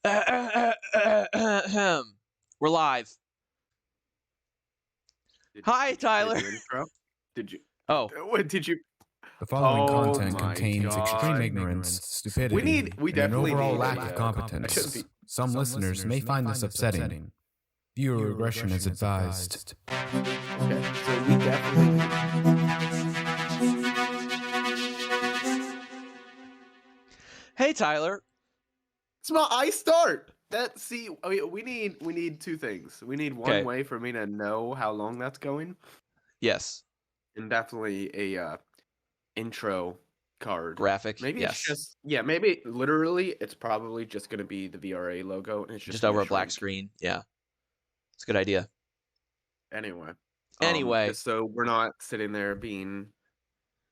We're live. Hi, Did you say Tyler. the intro? Did you? Oh, What did you? The following Oh content my contains extreme God. ignorance, We stupidity, and an definitely overall need lack a. of I shouldn't competence. be. Some listeners may find this upsetting. Viewer regression is advised. Okay, so we definitely. hey, Tyler. Small. I start. I mean, we need two things. We need one Okay. way for me to know how long that's going, Yes. and definitely a intro card. Graphic. Maybe Yes. it's just maybe literally it's probably just gonna be the VRA logo and it's Just gonna over a black shrink. screen. Yeah. It's a good idea. Anyway. Anyway. Just so we're not sitting there being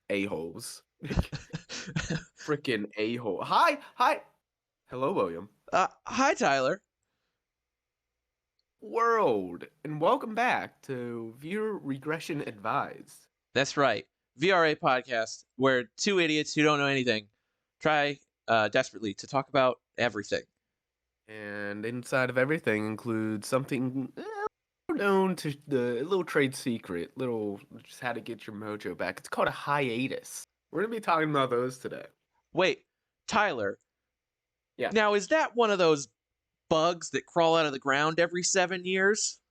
a-holes. Freaking a-hole. Hi. Hello, William. Hi, Tyler. World. And welcome back to Viewer Regression Advised. That's right. VRA podcast, where two idiots who don't know anything try desperately to talk about everything. And inside of everything includes something known to the little trade secret, just how to get your mojo back. It's called a hiatus. We're going to be talking about those today. Wait, Tyler. Yeah. Now, is that one of those bugs that crawl out of the ground every 7 years?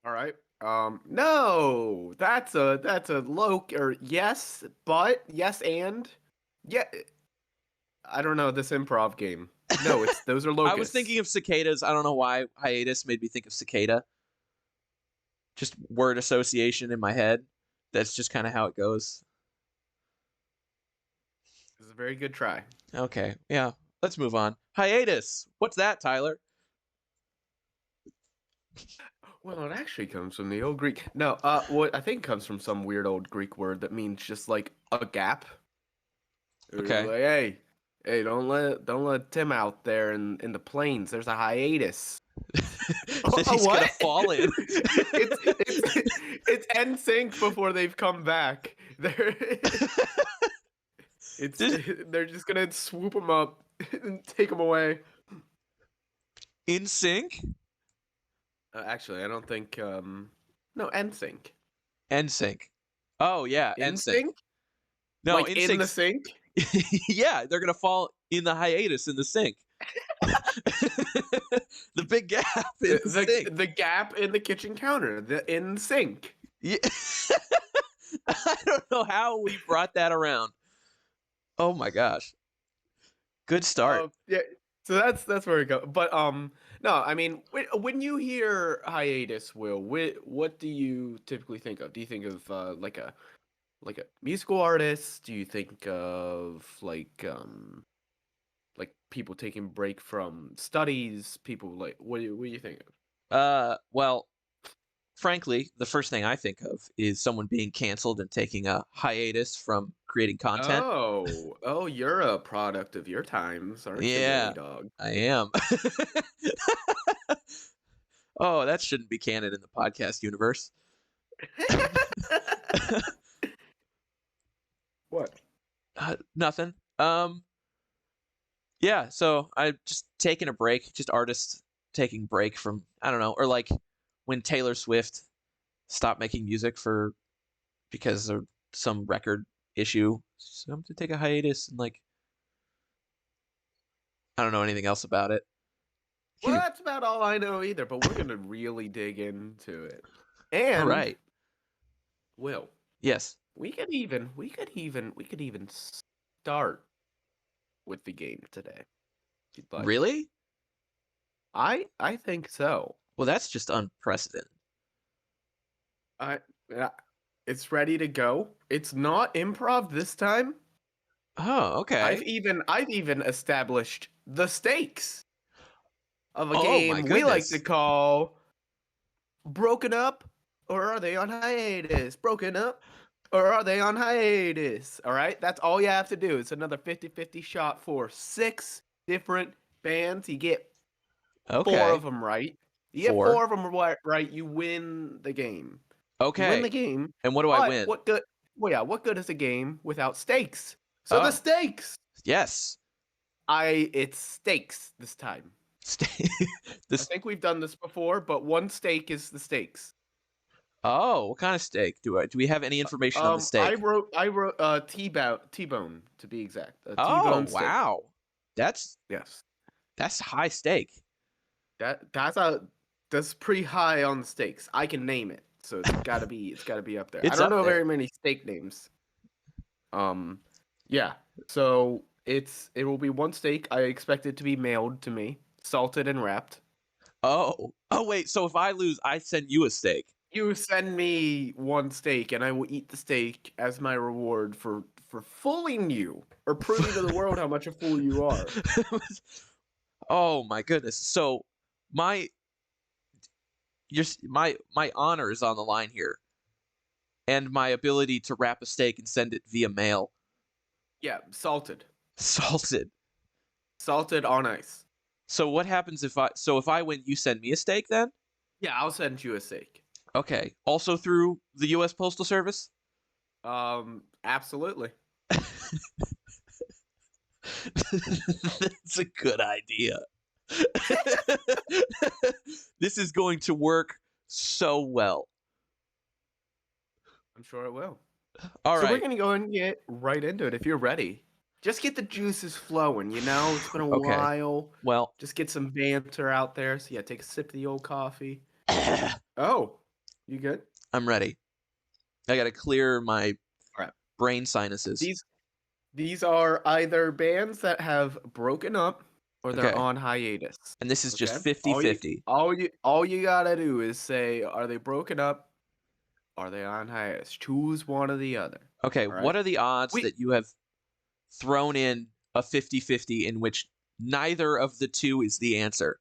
All right. No, that's a low or yes, but yes and yeah. I don't know this improv game. No, those are locusts. I was thinking of cicadas. I don't know why hiatus made me think of cicada. Just word association in my head. That's just kind of how it goes. This is a very good try. Okay, yeah. Let's move on. Hiatus. What's that, Tyler? Well, it actually comes from the old Greek. No, what I think comes from some weird old Greek word that means just like a gap. Okay. Like, hey, don't let Tim out there in the plains. There's a hiatus. That he's what? gonna fall in. it's NSYNC before they've come back. They're just gonna swoop them up and take them away. In sync? Actually, I don't think. No, NSYNC. NSYNC. Oh yeah, NSYNC. No, like in the sink. Yeah, they're gonna fall in the hiatus in the sink. The big gap in the sink. The gap in the kitchen counter. In the sink. Yeah. I don't know how we brought that around. Oh my gosh. Good start. Yeah. So that's where we go. But no, I mean, when you hear hiatus, Will, what do you typically think of? Do you think of like a musical artist? Do you think of like people taking break from studies? People like what do you think of? Well, frankly, the first thing I think of is someone being canceled and taking a hiatus from creating content. Oh, you're a product of your times, aren't you, Billy Dog? I am. Oh, that shouldn't be canon in the podcast universe. What? Nothing. Yeah, so I just taking a break, just artists taking break from, I don't know, or like when Taylor Swift stopped making music because of some record issue. So I'm to take a hiatus and like I don't know anything else about it. Well, that's about all I know either, but we're gonna really dig into it. And all right. Will. Yes. We could even start with the game today. Like. Really? I think so. Well, that's just unprecedented. It's ready to go. It's not improv this time. Oh, okay. I've even established the stakes of a game we like to call Broken Up or Are They on Hiatus? Broken Up or Are They on Hiatus? All right, that's all you have to do. It's another 50-50 shot for 6 different bands. You get 4 of them right. You get 4 of them right, you win the game. Okay. You win the game. And what do I win? What good? Well, yeah, what good is a game without stakes? So the stakes. Yes. It's steaks this time. I think we've done this before, but one steak is the stakes. Oh, what kind of steak? Do we have any information on the steak? I wrote T-bone to be exact. A Oh, T-bone steak. wow. That's high steak. That's pretty high on the stakes. I can name it, so it's gotta be up there. It's I don't up know there. very many steak names. Yeah. So it will be one steak. I expect it to be mailed to me, salted and wrapped. Oh wait. So if I lose, I send you a steak. You send me one steak, and I will eat the steak as my reward for fooling you or proving to the world how much a fool you are. Oh my goodness. So my honor is on the line here, and my ability to wrap a steak and send it via mail. Yeah, salted on ice. So what happens if I win, you send me a steak then? Yeah, I'll send you a steak. Okay. Also through the U.S. Postal Service? Absolutely. That's a good idea. This is going to work so well. I'm sure it will. All right. So we're going to go and get right into it if you're ready. Just get the juices flowing, you know? It's been a while. Well, just get some banter out there. So yeah, take a sip of the old coffee. Oh, you good? I'm ready. I got to clear my brain sinuses. These are either bands that have broken up or they're on hiatus. And this is just 50-50. All you got to do is say, are they broken up? Are they on hiatus? Choose one or the other. Okay, what are the odds that you have thrown in a 50-50 in which neither of the two is the answer?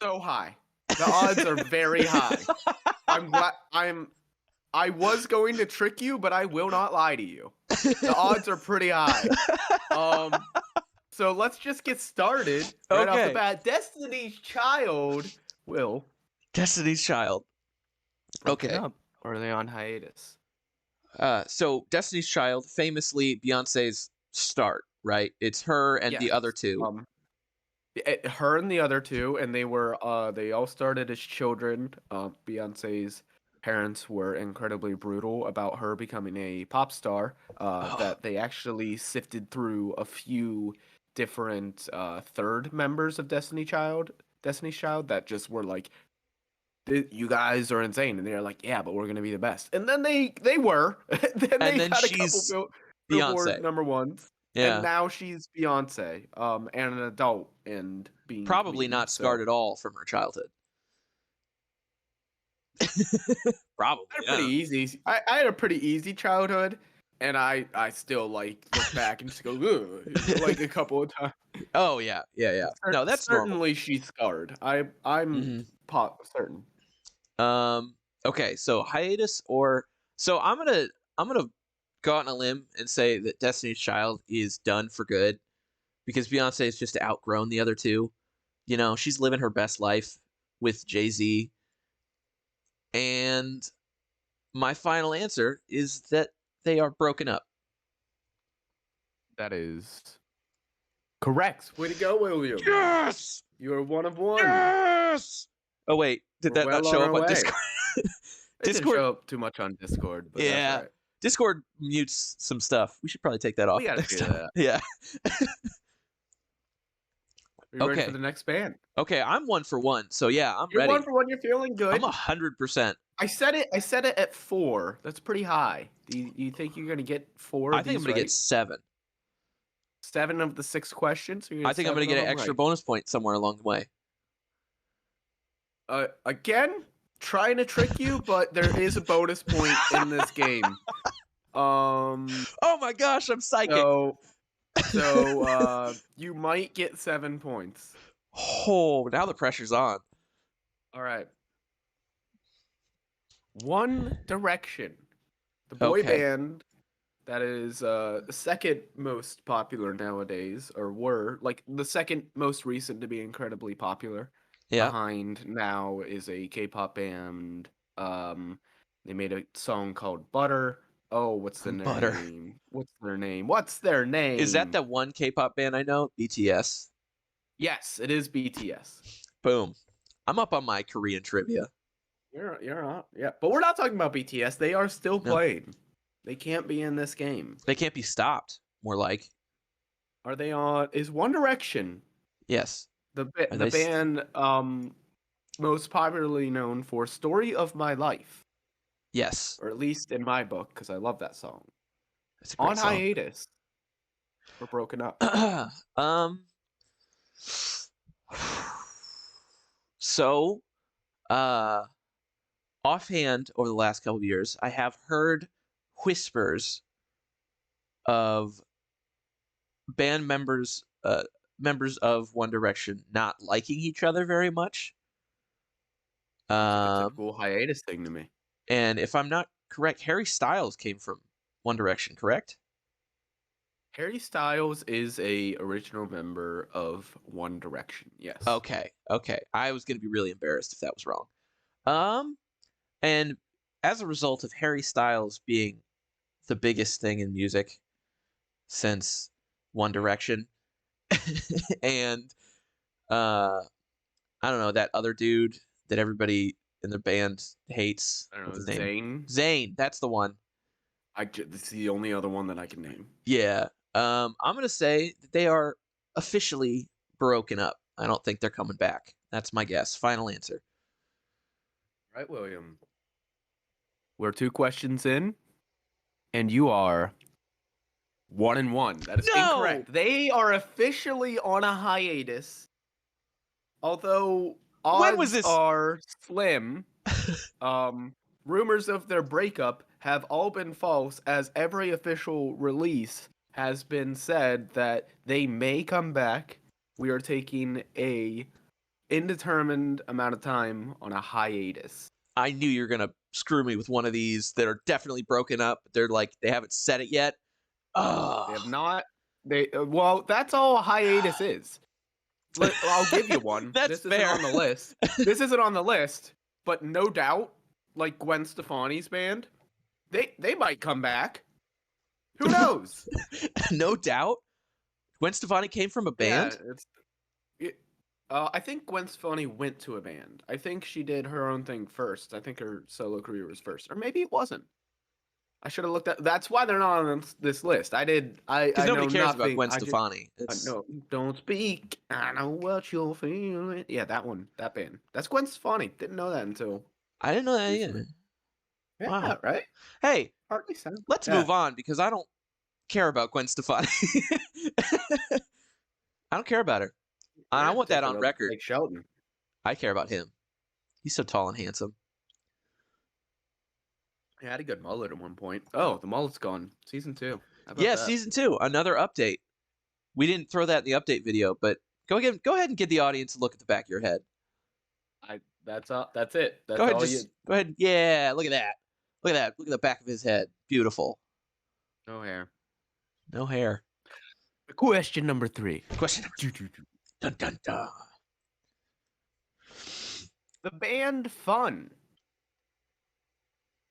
So high. The odds are very high. I was going to trick you, but I will not lie to you. The odds are pretty high. So let's just get started right off the bat. Destiny's Child will. Destiny's Child. Okay. Or are they on hiatus? So Destiny's Child, famously Beyonce's start, right? It's her and the other two. Her and the other two, and they all started as children. Beyonce's parents were incredibly brutal about her becoming a pop star. That they actually sifted through a few different third members of Destiny's Child that just were like, you guys are insane, and they're like, yeah, but we're gonna be the best. And then they were. then they got a couple Billboard number ones. Yeah. And now she's Beyonce, and an adult, and being probably not scarred at all from her childhood. Probably. Pretty easy. I had a pretty easy childhood, and I still look back and just go, ugh, like a couple of times. Oh yeah. No, that's certainly normal. She's scarred. I'm certain. Okay, so hiatus so I'm gonna go out on a limb and say that Destiny's Child is done for good because Beyonce has just outgrown the other two. You know, she's living her best life with Jay-Z. And my final answer is that they are broken up. That is correct. Way to go, William. Yes! You are one of one. Yes! Oh, wait. Did that not show up on Discord? Discord didn't show up too much on Discord. But yeah. Right. Discord mutes some stuff. We should probably take that off. We gotta do that. Yeah. Are you ready for the next band? Okay, I'm 1 for 1. So yeah, You're ready. 1 for 1. You're feeling good. I'm 100%. I said it at 4. That's pretty high. Do you think you're gonna get 4? I think I'm gonna get 7. 7 of the 6 questions. I think I'm gonna get an extra bonus point somewhere along the way. Again, trying to trick you, but there is a bonus point in this game. Oh my gosh, I'm psychic. So you might get 7 points. Oh, now the pressure's on. All right. One Direction, the boy band that is the second most popular nowadays, or were like the second most recent to be incredibly popular. Yeah. Behind now is a K-pop band. They made a song called Butter. Oh, what's the Butter. name? What's their name? What's their Is that name? the one K-pop band I know? BTS. Yes, it is BTS. Boom. I'm up on my Korean trivia. You're not. Yeah, but we're not talking about BTS. They are still No, playing. They can't be in this game. they can't be stopped. More like, Are they on? Is One Direction yes. Are the they? band most popularly known for "Story of My Life," Yes. or at least in my book, because I love that song. That's a great On song. hiatus or broken up. um. So, uh, offhand, over the last couple of years, I have heard whispers of band members of One Direction not liking each other very much. Sounds like a Um, typical hiatus thing to me. and if I'm not correct, Harry Styles came from One Direction, correct? Harry Styles is a original member of One Direction. Yes. Okay, okay. I was gonna be really embarrassed if that was wrong. Um, and as a result of Harry Styles being the biggest thing in music since One Direction, and uh, I don't know, that other dude that everybody in the band hates. I don't What's know. his name? Zayn. Zayn. That's the one. This is the only other one that I can name. Yeah. I'm gonna say that they are officially broken up. I don't think they're coming back. That's my guess. Final answer. Right, William. We're 2 questions in, and you are 1-1. That is No. incorrect. They are officially on a hiatus, although When was odds this? are slim. Rumors of their breakup have all been false, as every official release has been said that they may come back. We are taking a indeterminate amount of time on a hiatus. I knew you were gonna screw me with one of these that are definitely broken up. But they're like they haven't said it yet. They have Oh. not. Well, that's all a hiatus is. I'll give you one. That's This isn't fair. on the list. This isn't on the list, but no doubt, like Gwen Stefani's band, they might come back. Who knows? No doubt. Gwen Stefani came from a Yeah, band. I think Gwen Stefani went to a band. I think she did her own thing first. I think her solo career was first, or maybe it wasn't. I should have looked at. That's why they're not on this list. Because I nobody know cares about nothing. Gwen Stefani. No, don't speak. I know what you're feeling. Yeah, that one, that band. That's Gwen Stefani. Didn't know that until I didn't know that recently. either. Yeah, Wow. right. Hey, Hardly sound. let's move on because I don't care about Gwen Stefani. I don't care about her. And I want that on record. Like Shelton. I care about him. He's so tall and handsome. He had a good mullet at one point. Oh, the mullet's gone. Season 2. How about Yeah, that? season 2, another update. We didn't throw that in the update video, but go ahead and give the audience a look at the back of your head. That's it. That's go ahead, all just go ahead. Yeah, look at that. Look at that. Look at the back of his head. Beautiful. No hair. No hair. Question number 3. Question number 2. Dun dun dun. The band Fun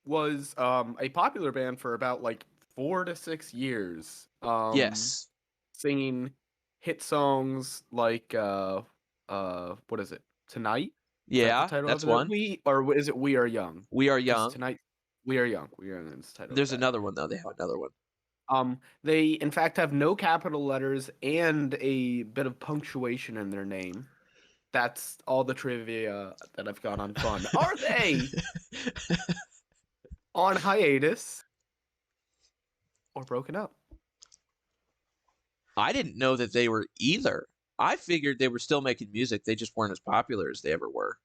was a popular band for about like 4 to 6 years. Yes. Singing hit songs like what is it? Tonight? Yeah, that's one. Is it We Are Young? We Are Young. Tonight, We Are Young. We Are Young is the title. There's another one though. They have another one. They in fact have no capital letters and a bit of punctuation in their name. That's all the trivia that I've got on Fun. Are they on hiatus or broken up? I didn't know that they were either. I figured they were still making music. They just weren't as popular as they ever were.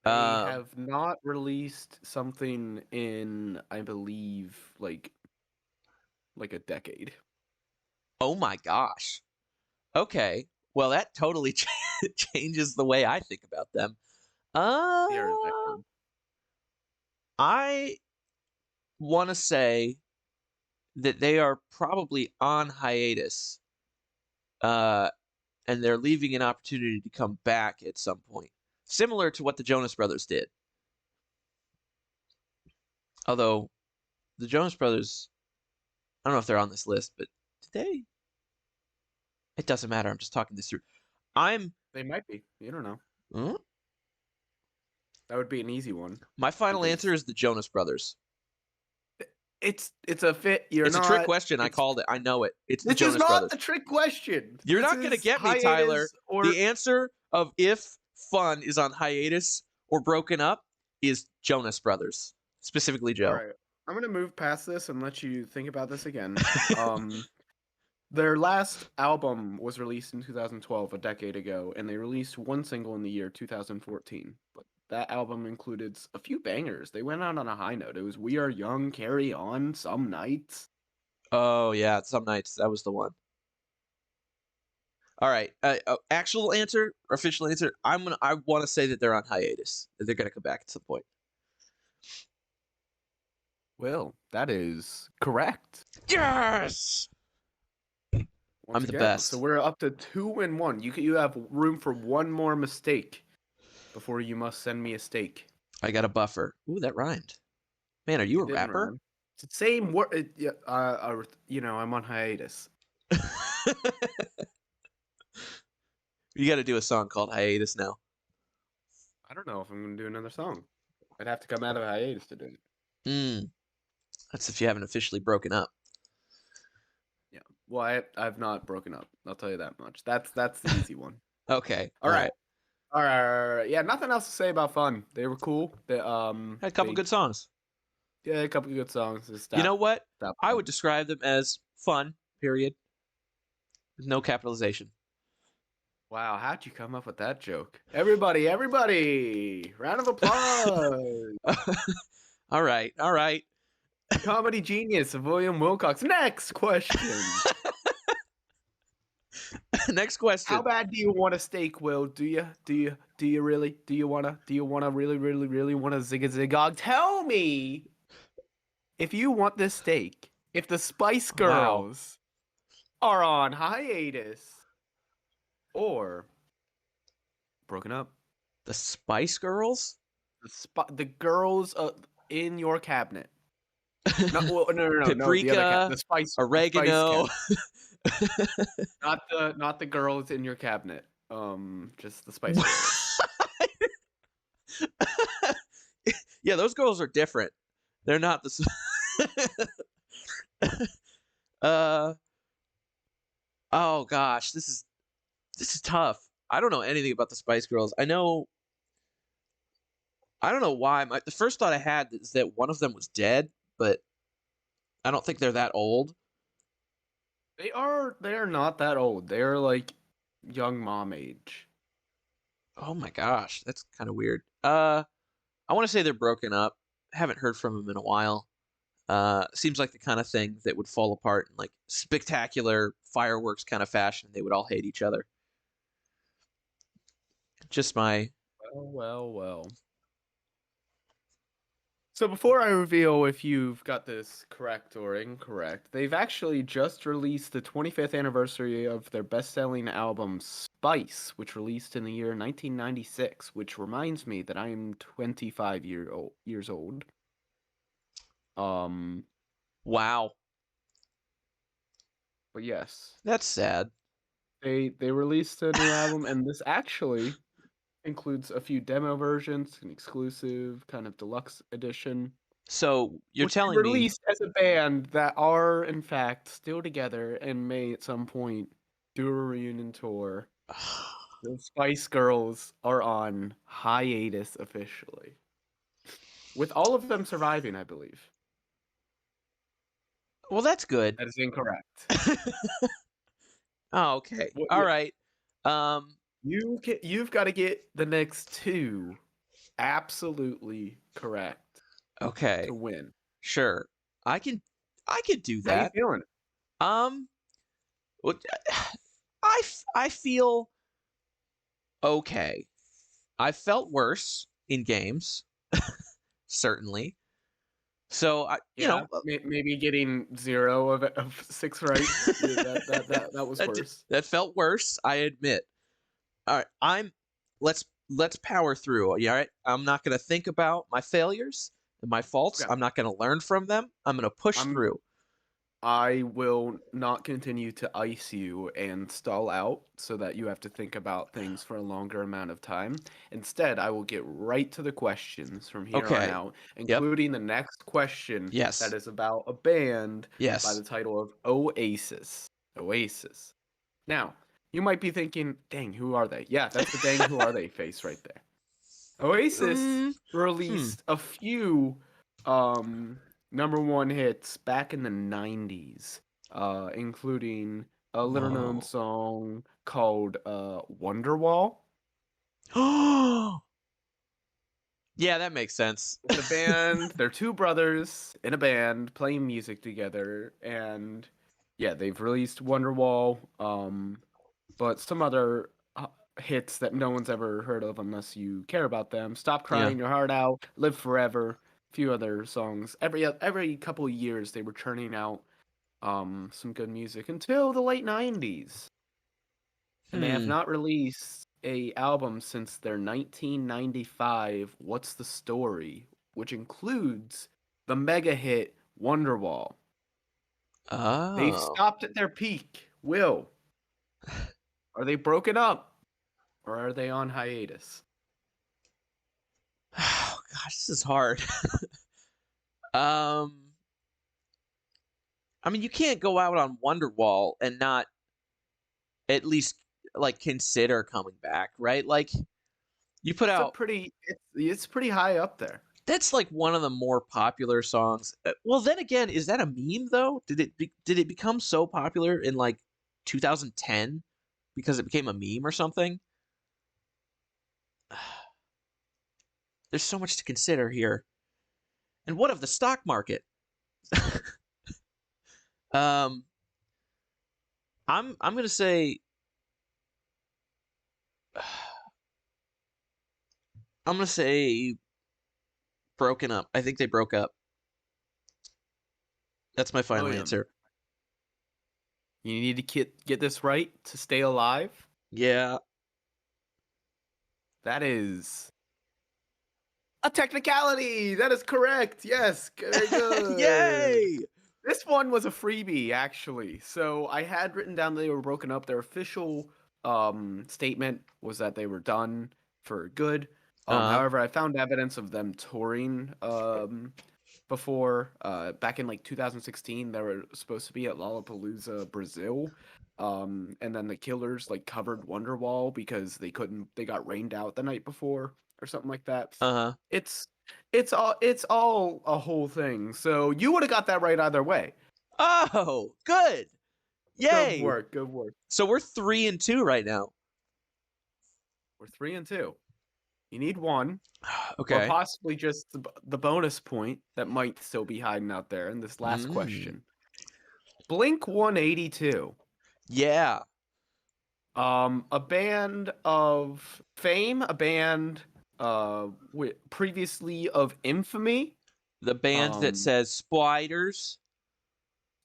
They have not released something in, I believe, like a decade. Oh my gosh. Okay. Well, that totally changes the way I think about them. I want to say that they are probably on hiatus. And they're leaving an opportunity to come back at some point. Similar to what the Jonas Brothers did. Although the Jonas Brothers, I don't know if they're on this list, but did they? It doesn't matter. I'm just talking this through. They might be. You don't know. Hmm? That would be an easy one. My final answer is the Jonas Brothers. It's a fit. It's a trick question. I called it. I know it. It's the Jonas Brothers. This is not the trick question. You're not going to get me, Tyler. The answer of if Fun is on hiatus or broken up is Jonas Brothers, specifically Joe. All right. I'm going to move past this and let you think about this again. Their last album was released in 2012, a decade ago, and they released one single in the year 2014. But that album included a few bangers. They went out on a high note. It was We Are Young, Carry On, Some Nights. Oh, yeah, Some Nights. That was the one. All right. Actual answer, official answer, I want to say that they're on hiatus. They're going to come back at some point. Well, that is correct. Yes! I'm the best. So we're up to 2-1. You have room for one more mistake before you must send me a steak. I got a buffer. Ooh, that rhymed. Man, are you a rapper? Rhyme. It's the same word. I'm on hiatus. You got to do a song called Hiatus now. I don't know if I'm going to do another song. I'd have to come out of hiatus to do it. That's if you haven't officially broken up. Yeah. Well, I've not broken up. I'll tell you that much. That's the easy one. Okay. All right. Yeah, nothing else to say about Fun. They were cool. They had a couple good songs. Yeah, a couple good songs. You know what? I would describe them as fun, period. With no capitalization. Wow, how'd you come up with that joke? Everybody, round of applause. All right. Comedy genius of William Wilcox. Next question. Next question. How bad do you want a steak, Will? Do you really? Do you wanna really wanna zig-a-zigog? Tell me if you want this steak, if the Spice Girls are on hiatus or broken up. The Spice Girls? The girls in your cabinet. No. Paprika, the spice, oregano. Not the girls in your cabinet. Just the Spice Girls. Yeah, those girls are different. They're not the. Oh gosh, this is tough. I don't know anything about the Spice Girls. I don't know why. The first thought I had is that one of them was dead, but I don't think they're that old. They are not that old. They're like young mom age. Oh my gosh, that's kind of weird. I want to say they're broken up. Haven't heard from them in a while. Seems like the kind of thing that would fall apart in like spectacular fireworks kind of fashion. They would all hate each other. Just my... Well. So before I reveal if you've got this correct or incorrect, they've actually just released the 25th anniversary of their best-selling album Spice, which released in the year 1996, which reminds me that I am 25 years old. Wow. But yes. That's sad. They released a new album, and this actually includes a few demo versions, an exclusive kind of deluxe edition. So you're telling me released as a band that are in fact still together and may at some point do a reunion tour. The Spice Girls are on hiatus officially, with all of them surviving, I believe. Well, that's good. That is incorrect. Oh, okay. All right. You've got to get the next two absolutely correct. Okay. To win. Sure. I can do that. How you feeling? Well, I feel okay. I felt worse in games, certainly. So maybe getting 0 of 6 right. that was worse. That felt worse. I admit. All right, let's power through. All right, I'm not gonna think about my failures. and my faults. Okay. I'm not going to learn from them. I'm going to push through. I will not continue to ice you and stall out so that you have to think about things for a longer amount of time. Instead, I will get right to the questions from here on Okay. out, Yep. including the next question Yes. that is about a band by Yes. the title of Oasis. Oasis. Now, you might be thinking, dang, who are they? Yeah, that's the dang who are they face right there. Oasis released a few number one hits back in the 90s, including a little known Whoa. song called Wonderwall. Yeah, that makes sense. It's a band, they're two brothers in a band playing music together, and yeah, they've released Wonderwall, but some other hits that no one's ever heard of unless you care about them. Stop Yeah. Crying Your Heart Out, Live Forever, a few other songs. Every couple of years they were churning out some good music until the late 90s. And they have not released a album since their 1995 What's the Story, which includes the mega hit Wonderwall. They've Oh. stopped at their peak. Will, are they broken up or are they on hiatus? Oh gosh, this is hard. I mean, you can't go out on Wonderwall and not at least like consider coming back, right? Like you put It's a out pretty it's pretty high up there. that's like one of the more popular songs. Well, then again, is that a meme though? Did it become so popular in like 2010 because it became a meme or something? There's so much to consider here. And what of the stock market? um I'm going to say I'm going to say broken up. I think they broke up. That's my final answer. You need to get this right to stay alive. Yeah. That is a technicality. That is correct. Yes, very good. Yay! This one was a freebie, actually. So I had written down they were broken up. Their official statement was that they were done for good. However, I found evidence of them touring before. Back in like 2016, they were supposed to be at Lollapalooza, Brazil. And then the Killers like covered Wonderwall because they got rained out the night before or something like that. It's all a whole thing. So you would have got that right either way. Oh, good. Yay. Good work. So we're 3-2 right now. We're 3-2. You need one. Okay. Or possibly just the bonus point that might still be hiding out there in this last question. Blink 182. Yeah. A band of fame, a band previously of infamy. The band that says spoiders.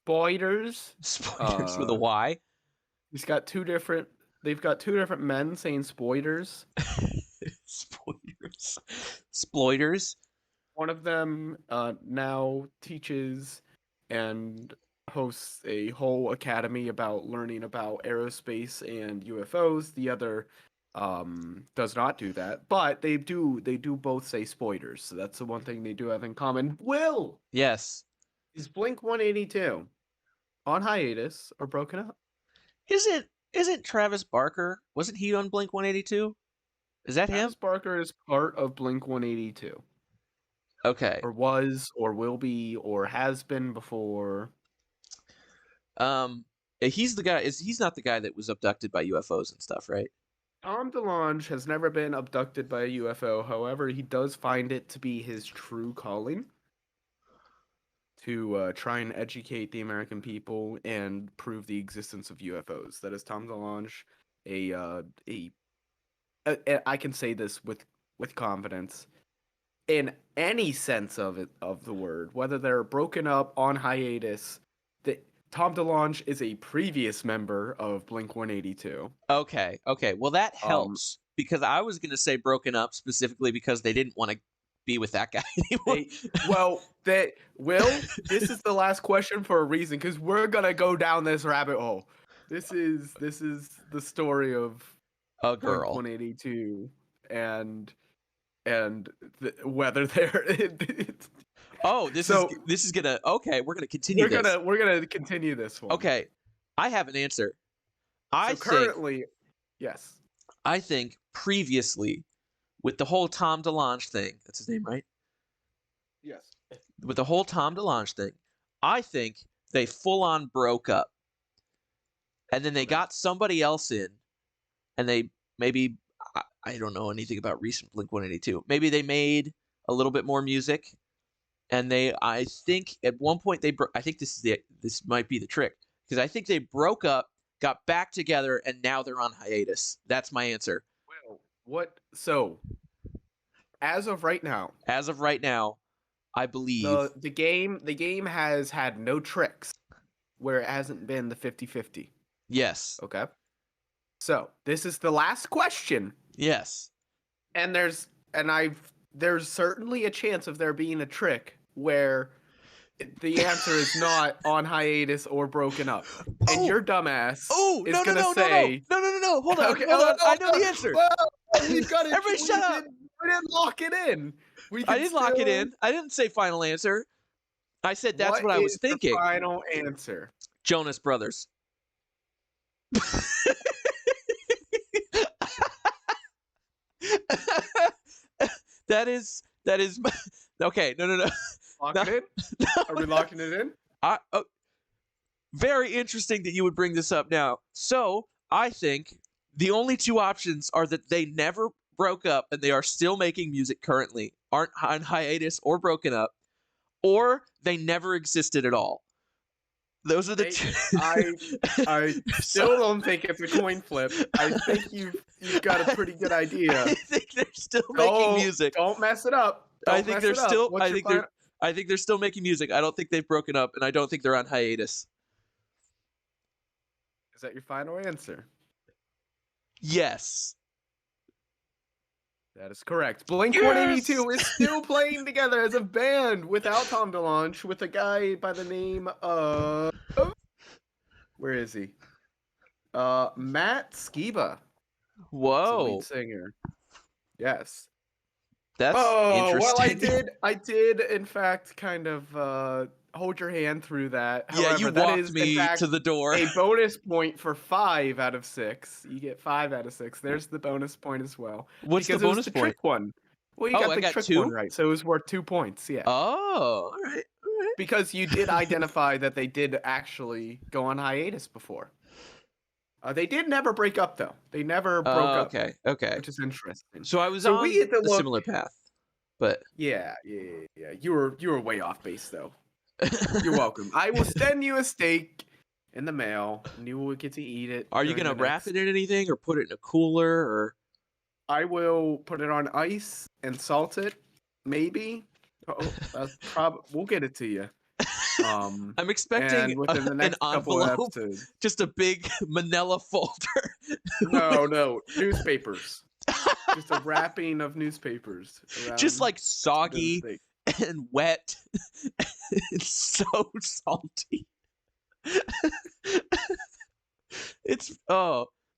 Spoiders. Spoiders with a Y. They've got two different men saying spoiders. Spoilers. Sploiters. One of them now teaches and hosts a whole academy about learning about aerospace and UFOs. The other does not do that, but they do both say spoilers. So that's the one thing they do have in common. Will. Yes. Is Blink 182 on hiatus or broken up? Isn't Travis Barker? Wasn't he on Blink 182? Is that him? Travis Barker is part of Blink 182. Okay. Or was, or will be, or has been before. He's the guy. He's not the guy that was abducted by UFOs and stuff, right? Tom DeLonge has never been abducted by a UFO. However, he does find it to be his true calling to try and educate the American people and prove the existence of UFOs. That is Tom DeLonge, I can say this with confidence, in any sense of the word, whether they're broken up on hiatus, that Tom DeLonge is a previous member of Blink 182. Okay. Well, that helps because I was gonna say broken up specifically because they didn't want to be with that guy anymore. This is the last question for a reason, because we're gonna go down this rabbit hole. This is the story of a girl. Blink-182 and whether they're. Oh, this is gonna. Okay, we're gonna continue. We're gonna continue this one. Okay, I have an answer. Yes. I think previously, with the whole Tom DeLonge thing, that's his name, right? Yes. With the whole Tom DeLonge thing, I think they full on broke up, and then they got somebody else in, and they maybe I don't know anything about recent Blink-182. Maybe they made a little bit more music. And I think at one point I think this might be the trick, because I think they broke up, got back together, and now they're on hiatus. That's my answer. Well, what? So, as of right now, I believe the game has had no tricks where it hasn't been the 50-50. Yes. Okay. So this is the last question. Yes. And there's certainly a chance of there being a trick where the answer is not on hiatus or broken up. And your dumbass is going to say... No. Hold on. Okay, hold on. I know the answer. We've got it. Everybody shut up. We didn't lock it in. I didn't lock it in. I didn't say final answer. I said that's what I was thinking. Final answer. Jonas Brothers. That is okay. No. Lock it in? No. Are we locking it in? Very interesting that you would bring this up now. So I think the only two options are that they never broke up and they are still making music currently, aren't on hiatus or broken up, or they never existed at all. Those are the two. I still don't think it's a coin flip. I think you've got a pretty good idea. I think they're still making music. Don't mess it up. I think they're still making music. I don't think they've broken up, and I don't think they're on hiatus. Is that your final answer? Yes. That is correct. Blink-182 is still playing together as a band without Tom DeLonge, with a guy by the name of... Where is he? Matt Skiba. Whoa. Lead singer. Yes. That's interesting. Well, I did, in fact, kind of hold your hand through that. Yeah, however, you that walked is, me in fact, to the door. A bonus point for 5 out of 6. You get 5 out of 6. There's the bonus point as well. What's the bonus point? Trick one. Well, you got the trick 2? one right, so it was worth 2 points. Yeah. Oh, all right. Because you did identify that they did actually go on hiatus before. They did never break up, though. They never broke up. Okay. Which is interesting. So I was on a similar path, but yeah. You were way off base, though. You're welcome. I will send you a steak in the mail, and you will get to eat it. Are you gonna wrap it in anything, or put it in a cooler, or? I will put it on ice and salt it, maybe. We'll get it to you. I'm expecting within the next couple of episodes. Just a big manila folder. No, newspapers. Just a wrapping of newspapers. Just like soggy and wet. It's so salty.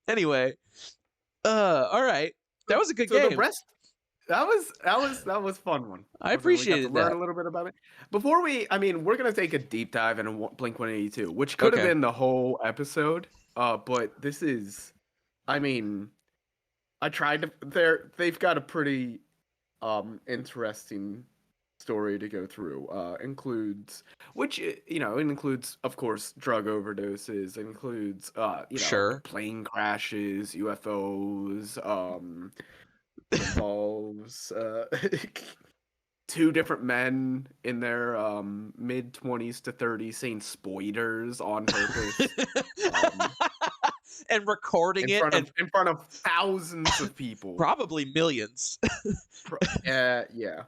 Anyway. All right. That was a good game. The rest, that was fun one. I appreciated that. Learn a little bit about it. Before we're gonna take a deep dive into Blink-182, which could have been the whole episode. But this is, I tried to. They've got a pretty, interesting story to go through. Includes, of course, drug overdoses. Includes, plane crashes, UFOs. Involves 2 different men in their mid-20s to 30s saying spoiders on purpose. And recording in front of thousands of people. Probably millions. Yeah.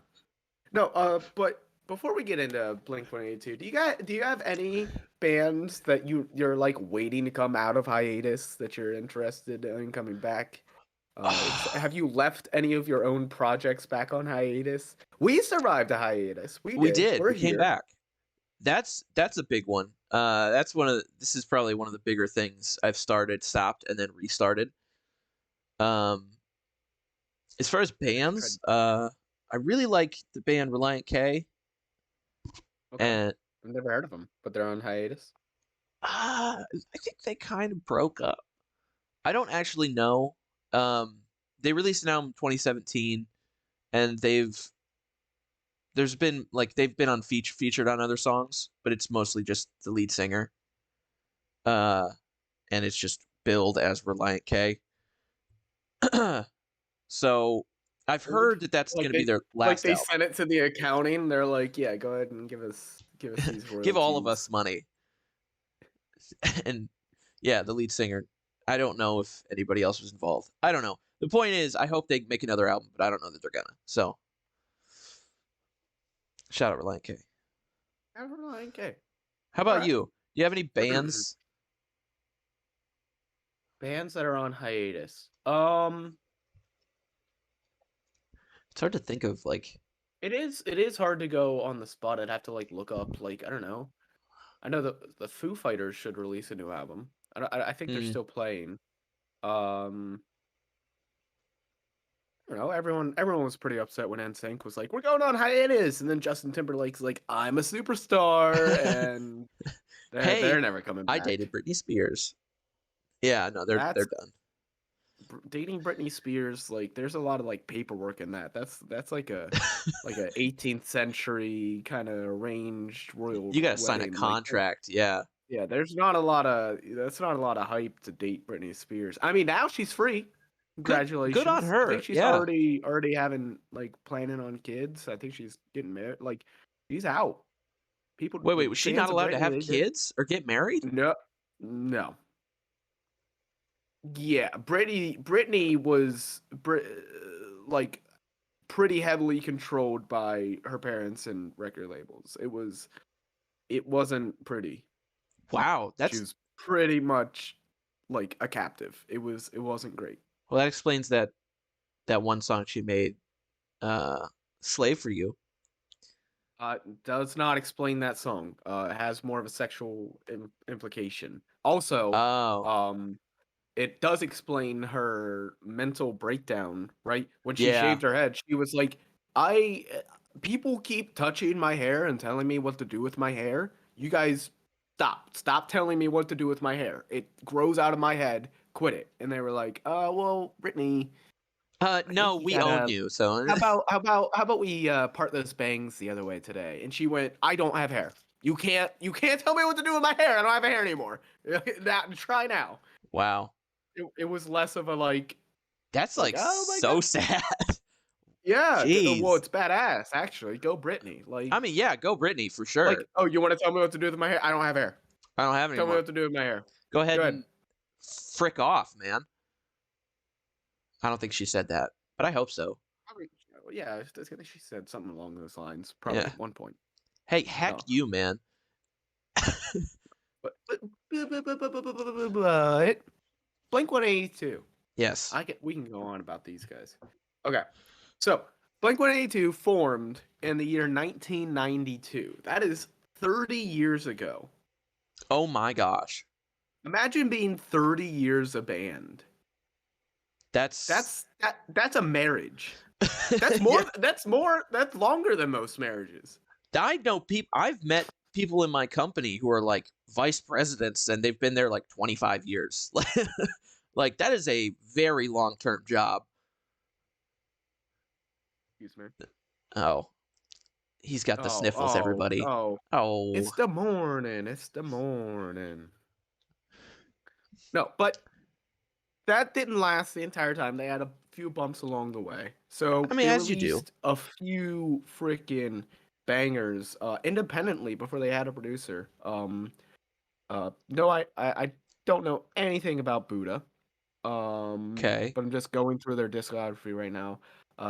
No, but before we get into Blink-182, do you have any bands that you're like waiting to come out of hiatus that you're interested in coming back? Have you left any of your own projects back on hiatus? We survived a hiatus. We did. We're We came here. back. That's a big one. This is probably one of the bigger things I've started, stopped, and then restarted. Um, as far as bands, I really like the band Reliant K. Okay. And I've never heard of them, but they're on hiatus. I think they kind of broke up. I don't actually know. They released an album in 2017, and they've been on featured on other songs, but it's mostly just the lead singer. And it's just billed as Reliant K. So I've heard that that's going to be their last album. Sent it to the accounting. They're like, yeah, go ahead and give us these royalties. Give all of us money. And yeah, the lead singer. I don't know if anybody else was involved. I don't know. The point is, I hope they make another album, but I don't know that they're gonna. So, shout out Reliant K. Reliant K. How about you? Do you have any bands? Bands that are on hiatus. It's hard to think of, like. It is hard to go on the spot. I'd have to look up, I don't know. I know the Foo Fighters should release a new album. I think they're still playing. I don't know. Everyone was pretty upset when NSYNC was like, "We're going on hiatus," and then Justin Timberlake's like, "I'm a superstar," and they're never coming back. I dated Britney Spears. Yeah, no, they're done. Dating Britney Spears, there's a lot of paperwork in that. That's like a 18th century kind of arranged royal. You gotta sign a contract, yeah. Yeah, that's not a lot of hype to date Britney Spears. I mean, now she's free. Congratulations. Good on her. I think she's already having planning on kids. I think she's getting married. She's out. People. Wait, was she not allowed to have kids or get married? No. Yeah, Britney was pretty heavily controlled by her parents and record labels. It wasn't pretty. Wow, she was pretty much a captive. It wasn't great. Well, that explains that one song she made, "Slave for You." Does not explain that song. It has more of a sexual implication. Also, it does explain her mental breakdown, right? When she shaved her head, she was like, people keep touching my hair and telling me what to do with my hair. You guys stop telling me what to do with my hair. It grows out of my head. Quit it. And they were like, well, Brittany, no, we own you. So how about we part those bangs the other way today? And she went, I don't have hair. You can't tell me what to do with my hair. I don't have hair anymore. Try now. Wow. It was less of a That's so sad. Yeah. Jeez. Well, it's badass actually. Go Britney. I mean, yeah, go Britney for sure. Oh, you want to tell me what to do with my hair? I don't have hair. I don't have any. Tell me what to do with my hair. Go ahead and frick off, man. I don't think she said that, but I hope so. Yeah, I think she said something along those lines. Probably at one point. Hey, heck you, man. But Blink-182. Yes. We can go on about these guys. Okay. So, Blink-182 formed in the year 1992. That is 30 years ago. Oh my gosh. Imagine being 30 years a band. That's a marriage. That's more that's longer than most marriages. I know people. I've met people in my company who are vice presidents, and they've been there 25 years. That is a very long-term job. Excuse me. Oh, he's got the sniffles. Everybody. Oh. It's the morning. No, but that didn't last the entire time. They had a few bumps along the way. So I mean, as you do, a few freaking bangers independently before they had a producer. No, I don't know anything about Buddha. Okay. But I'm just going through their discography right now.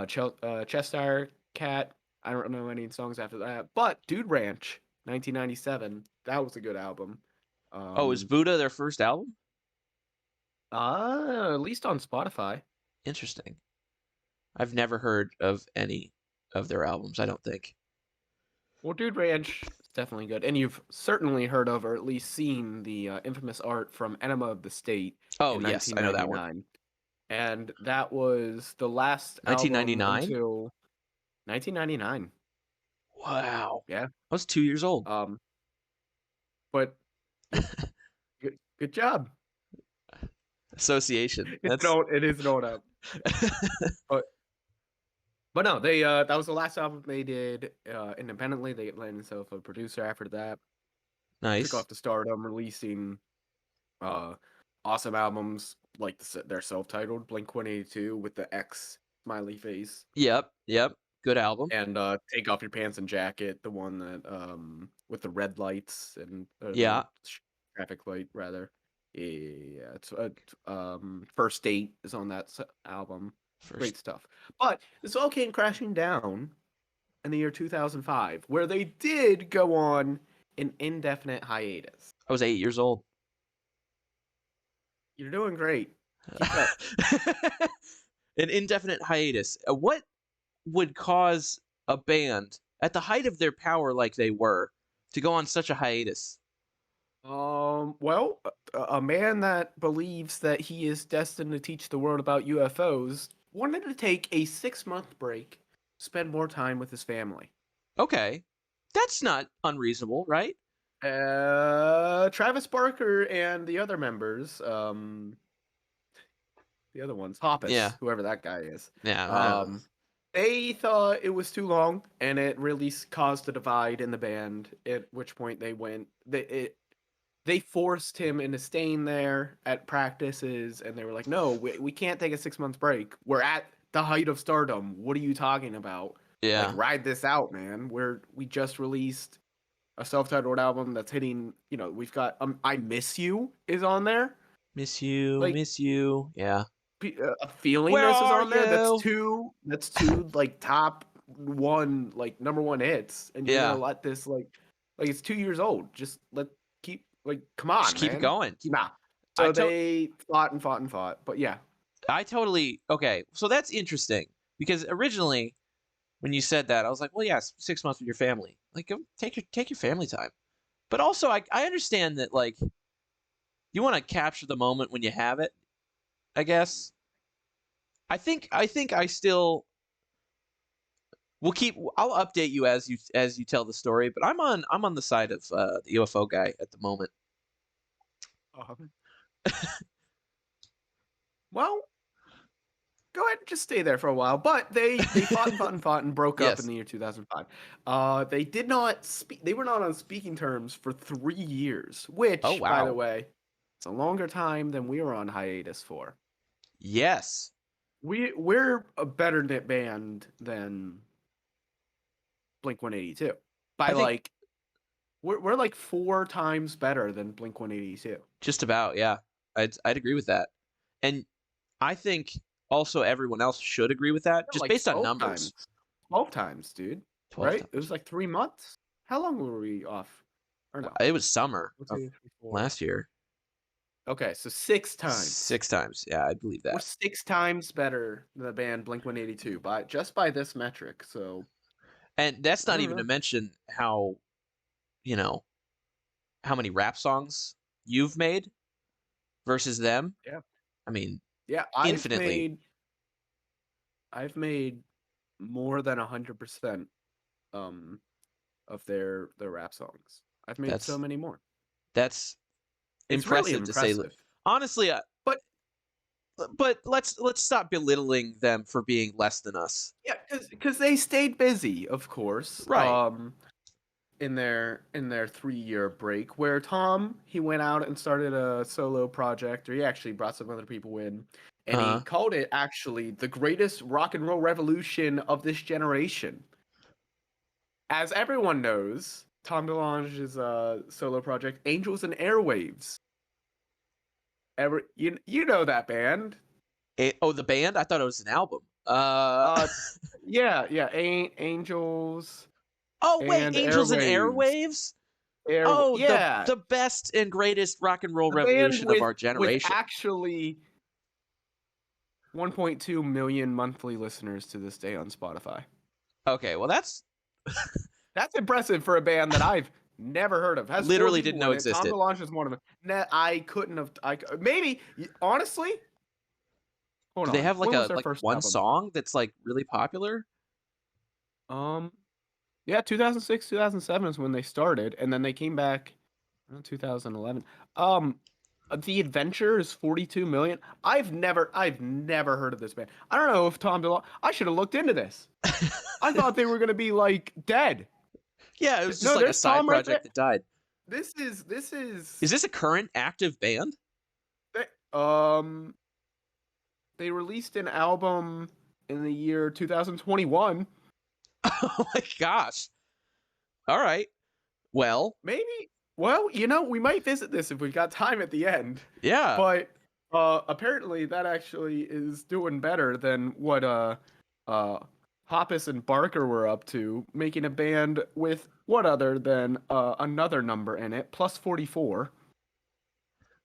Cheshire Cat. I don't know any songs after that. But Dude Ranch, 1997. That was a good album. Is Buddha their first album? At least on Spotify. Interesting. I've never heard of any of their albums, I don't think. Well, Dude Ranch is definitely good. And you've certainly heard of, or at least seen, the infamous art from Enema of the State Oh, in yes, I know that one. 1999. And that was the last album 1999? until 1999. Wow. Yeah. I was 2 years old. But good job. Association. It is an old album. But no, they that was the last album they did independently. They landed themselves a producer after that. Nice. Took off to stardom, releasing awesome albums like their self-titled Blink-182 with the X smiley face. Yep. Good album. And Take Off Your Pants and Jacket, the one that with the red lights and Yeah. traffic light rather. Yeah, it's First Date is on that album. Great stuff. But this all came crashing down in the year 2005, where they did go on an indefinite hiatus. I was 8 years old. You're doing great. Keep up. An indefinite hiatus. What would cause a band at the height of their power like they were to go on such a hiatus? Well, a man that believes that he is destined to teach the world about UFOs wanted to take a 6-month break, spend more time with his family. Okay. That's not unreasonable, right? Travis Barker and the other members, the other ones, Hoppus, whoever that guy is. Yeah. They thought it was too long, and it really caused a divide in the band. At which point they forced him into staying there at practices, and they were like, "No, we can't take a 6-month break. We're at the height of stardom. What are you talking about? Yeah, like, ride this out, man. We just released a self-titled album that's hitting. We've got I Miss You is on there. Miss you. Yeah. A Feeling Where This is are on there. you? That's two like top one like number one hits, and you're gonna let this like it's 2 years old. Just come on, just keep man. it going. Nah. So they fought and fought and fought, but yeah. Okay. So that's interesting because originally, when you said that, I was like, well, yeah, 6 months with your family. Like, go take your family time. But also, I understand that like you want to capture the moment when you have it. I guess. I think I still will keep. I'll update you as you tell the story. But I'm on the side of the UFO guy at the moment. Well, go ahead and just stay there for a while. But they fought and fought and fought and broke up in the year 2005. They did not speak. They were not on speaking terms for 3 years, which, by the way, it's a longer time than we were on hiatus for. Yes, we're a better knit band than Blink-182 by we're like 4 times better than Blink-182. Just about, yeah. I'd agree with that, and I think also everyone else should agree with that, just based on numbers. 12 times, dude. 12 right? times. It was like 3 months. How long were we off? Or no? It was summer of last year. Okay, so 6 times. 6 times, yeah, I believe that. We're 6 times better than the band Blink-182 by this metric. So, and that's not even to mention how, how many rap songs you've made versus them. Yeah, I mean, yeah, infinitely. I've made more than 100% of their rap songs. I've made so many more. That's impressive to say. Honestly, but let's stop belittling them for being less than us. Yeah, because they stayed busy, of course. Right. In their 3-year break, where Tom, he went out and started a solo project, or he actually brought some other people in, and he called it actually the greatest rock and roll revolution of this generation. As everyone knows, Tom DeLonge's solo project, Angels and Airwaves. You know that band? The band? I thought it was an album. Yeah, Angels. Oh wait, Angels and Airwaves. Yeah, the best and greatest rock and roll revolution of our generation. 1.2 million monthly listeners to this day on Spotify. Okay, well that's impressive for a band that I've never heard of. Has literally 4 didn't people know in it. Tom existed. DeLonge is one of them. I couldn't have. Maybe honestly. Hold Do on. they have When was their like first one album? song that's like really popular? Yeah, 2006, 2007 is when they started, and then they came back in 2011. The Adventure is 42 million. I've never heard of this band. I don't know if Tom DeLonge. I should have looked into this. I thought they were gonna be like dead. Yeah, it was just No, like a there's side Tom right there. project that died. This is. Is this a current active band? They released an album in the year 2021. Oh my gosh. All right. Well, Maybe. Well, we might visit this if we got time at the end. yeah. But apparently that actually is doing better than what Hoppus and Barker were up to, making a band with what other than another number in it, plus 44.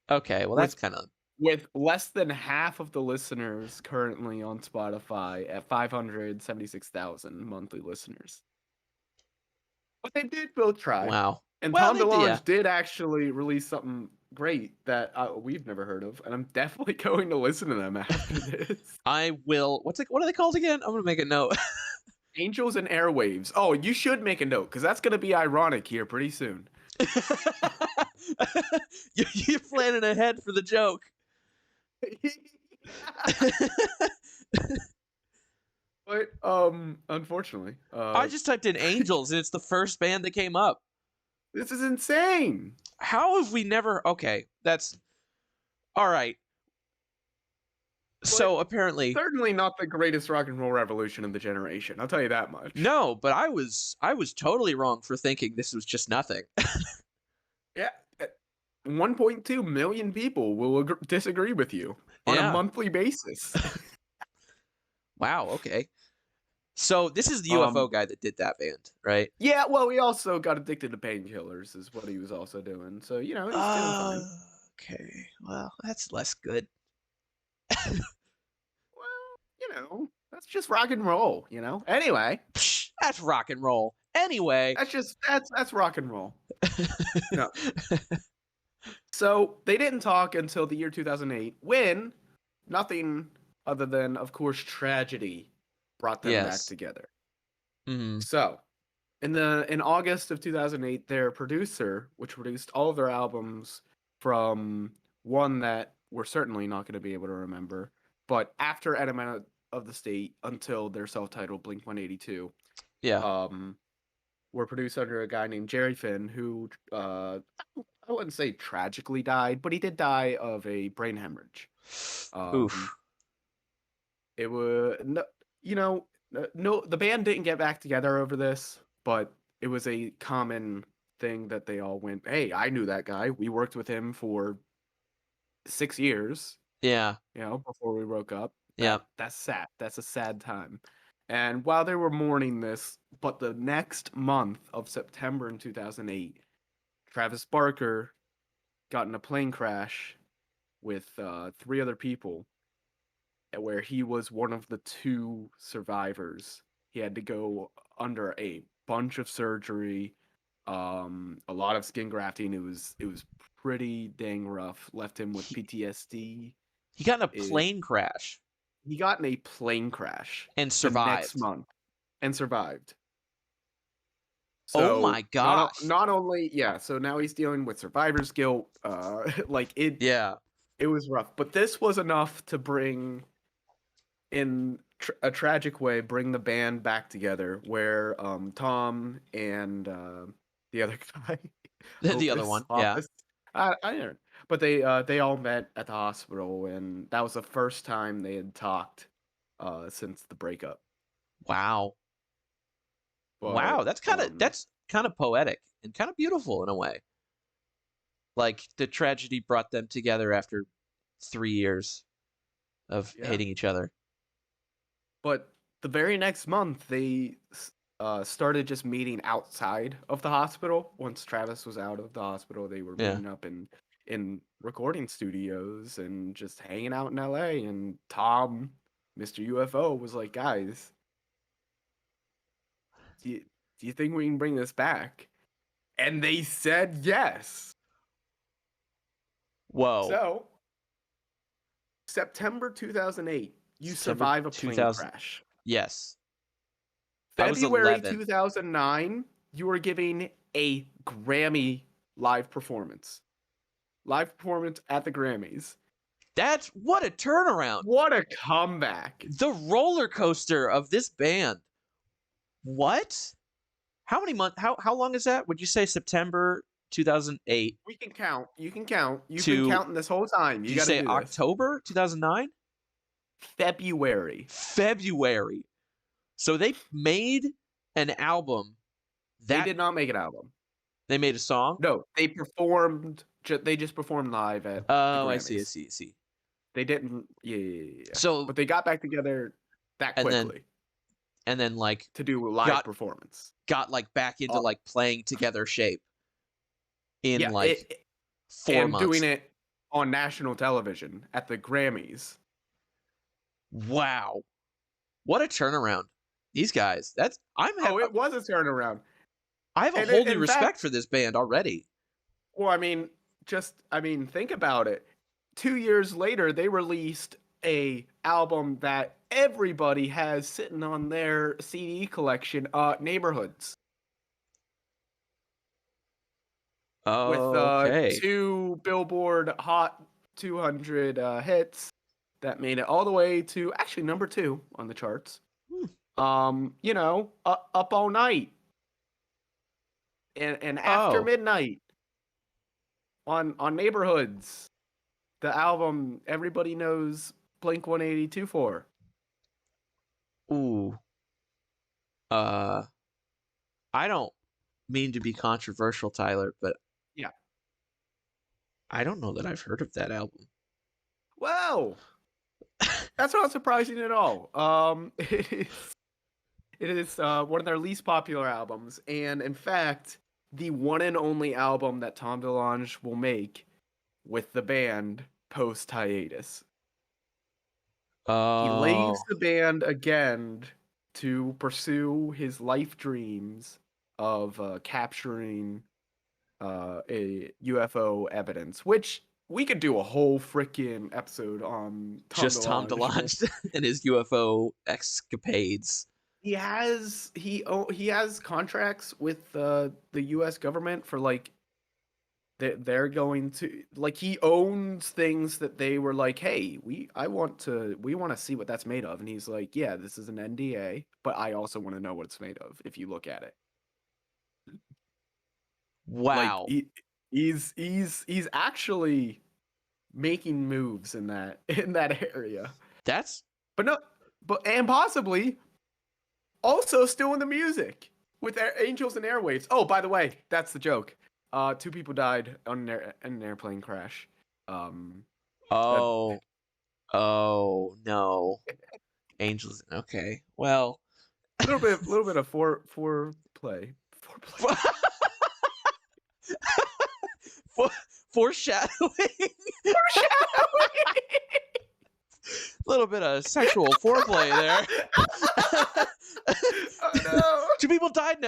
Okay, well that's kind of with less than half of the listeners currently on Spotify at 576,000 monthly listeners. But they did both try. wow. And Well, Tom DeLonge yeah. did actually release something great that we've never heard of, and I'm definitely going to listen to them after this. I will. What are they called again? I'm gonna make a note. Angels and Airwaves. Oh, you should make a note because that's gonna be ironic here pretty soon. You're planning ahead for the joke. But unfortunately, I just typed in Angels and it's the first band that came up. This is insane. How have we never? Okay, that's all right. So apparently, certainly not the greatest rock and roll revolution of the generation. I'll tell you that much. No, but I was totally wrong for thinking this was just nothing. Yeah, 1.2 million people will disagree with you on a monthly basis. Wow. Okay. So this is the UFO guy that did that band, right? Yeah. Well, he also got addicted to painkillers, is what he was also doing. So he's doing fine. Okay. Well, that's less good. Well, that's just rock and roll. Anyway, that's rock and roll. Anyway, that's rock and roll. No. So they didn't talk until the year 2008, when nothing other than, of course, tragedy brought them back together. Mm-hmm. So, in August of 2008, their producer, which produced all of their albums from one that we're certainly not going to be able to remember, but after Enema of the State until their self-titled Blink-182, were produced under a guy named Jerry Finn, who I wouldn't say tragically died, but he did die of a brain hemorrhage. Oof. It was no, the band didn't get back together over this, but it was a common thing that they all went, "Hey, I knew that guy. We worked with him for 6 years." Yeah. Before we broke up. Yeah. That's sad. That's a sad time. And while they were mourning this, but the next month of September in 2008, Travis Barker got in a plane crash with 3 other people, where he was one of the 2 survivors. He had to go under a bunch of surgery, a lot of skin grafting. It was pretty dang rough. Left him with PTSD. He got in a plane crash. He got in a plane crash and survived next month, and survived. So, oh my gosh! Not only so now he's dealing with survivor's guilt. It was rough, but this was enough to bring, in a tragic way, bring the band back together. Where Tom and the other guy, the other one, I don't know. But they all met at the hospital, and that was the first time they had talked since the breakup. Wow. But, wow, that's kind of poetic and kind of beautiful in a way. Like the tragedy brought them together after 3 years of hating each other. But the very next month, they started just meeting outside of the hospital. Once Travis was out of the hospital, they were meeting up in recording studios and just hanging out in LA. And Tom Mr. UFO was like, guys, do you think we can bring this back? And they said yes. Whoa. So, September 2008, you survive a plane crash. Yes. February 2009, you were giving a Grammy live performance. Live performance at the Grammys. What a turnaround. What a comeback. The roller coaster of this band. What? How many months? How long is that? Would you say September 2008? We can count. You can count. You've been counting this whole time. You say October 2009? February. So they made an album. They did not make an album. They made a song? No, they performed. They just performed live at. Oh, I see. They didn't. Yeah. So, but they got back together that quickly. And then like to do live performance. Got like back into like playing together shape in 4 months. And doing it on national television at the Grammys. Wow. What a turnaround. These guys. It was a turnaround. I have a whole new respect for this band already. Well, I mean, think about it. 2 years later, they released a album that everybody has sitting on their CD collection, Neighborhoods. With 2 Billboard Hot 200 hits that made it all the way to actually number 2 on the charts. Up All Night and After Midnight on Neighborhoods, the album everybody knows Blink-182 for. Ooh. I don't mean to be controversial, Tyler, but yeah, I don't know that I've heard of that album. Wow. That's not surprising at all. It is one of their least popular albums, and in fact, the one and only album that Tom DeLonge will make with the band post hiatus. He leaves the band again to pursue his life dreams of capturing a UFO evidence, which we could do a whole freaking episode on Tom DeLonge and his UFO escapades. He has contracts with the U.S. government for like they're going to like he owns things that they were like, hey, we want to see what that's made of, and he's like, yeah, this is an NDA, but I also want to know what it's made of if you look at it. Wow. Like, he's actually making moves in that area. And possibly also still in the music with Angels and Airwaves. Oh, by the way, that's the joke. 2 people died on an airplane crash. Oh no. Angels. Okay. Well, a little bit of foreplay. Foreshadowing. A little bit of sexual foreplay there. Oh no! 2 people died in